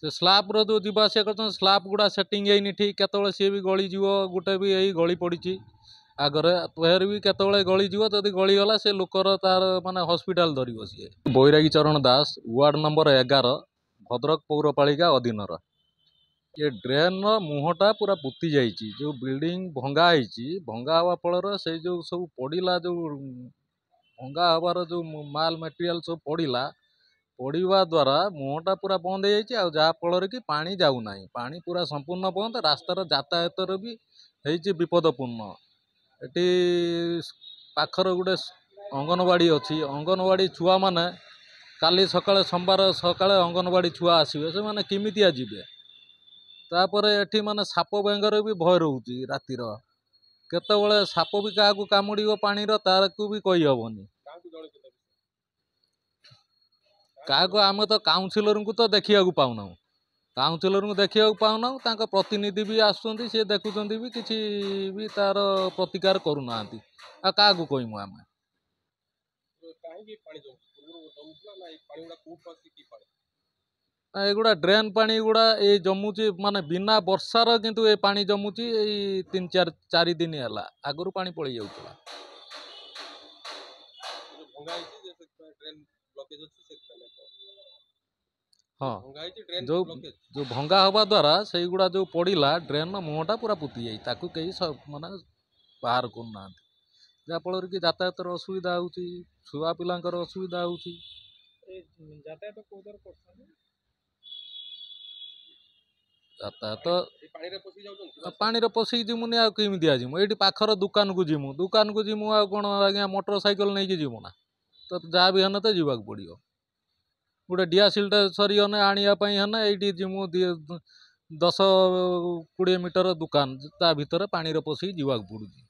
से स्लाब्र जो जावासिया कर स्लाब गुड़ा सेटिंग है ठीक केतବେଳେ सी भी गलीज गोटे भी यही गली पड़ी आगरे फेर भी केतବେଳେ गलीज जदि गलीगला से लोकर तार माने हॉस्पिटल धरिव सी बैरागी चरण दास वार्ड नंबर 11 भद्रक पौरपालिका अधीनर ये ड्रेन मुहटा पूरा पुति जाइए जो बिल्डिंग भंगा भंगा हवा फल से जो सब पड़ा जो भंगा हबार जो माल मटेरियल सब पड़ा पड़ा द्वारा मुहटा पूरा बंद हो जाए जहाँफल कि पानी जाऊना पानी पूरा संपूर्ण बंद रास्तार यातायात भी होती विपदपूर्ण एटी पाखर गोटे अंगनवाड़ी अच्छी अंगनवाड़ी छुआ मैंने काली सकाଳେ सोमवार सकाଳେ अंगनवाड़ी छुआ आसवे से मैंने किमितिया जीवे तापर एठी माने साप बेंगर भी भय रोचे रातिर केतବେଳେ साप भी क्या कामुड़ पानी तार को भी कही हेनी क्या आम तो काउनसिलर को तो देखा पाऊना काउनसिलर को देखा पाऊना प्रतिनिधि भी आसुँच सी देखुं भी किसी भी तार प्रतिकार करूना आ क्या कहमु आम एगुड़ा ड्रेन पानी गुड़ा ये जमुची माने बिना वर्षार किंतु ये पानी जमुची 3-4 दिन है आगु पानी पड़ जाऊला हाँ जो जो भंगा हवा द्वारा से गुड़ा जो पड़ा ड्रेन मुहटा पूरा पुति जाए ताकू कहीं सब माने बाहर करना जहाँफल कि यातायात असुविधा होची छुआ पिलांकर असुविधा होची यातायात पानी पशिकी जीमुनि आमती आजमु ये पाखर दुकान को जीमु आ कौन आज्ञा मोटरसाइकेल नहीं कि जीमु ना तो जहाँ भी हेने तो जीवाक पड़ो गोटे डिआसिलटा सरीगने आने ये जीमु 10-20 मीटर दुकान ता भितर पानी पशिकी जीवाक पड़ुची।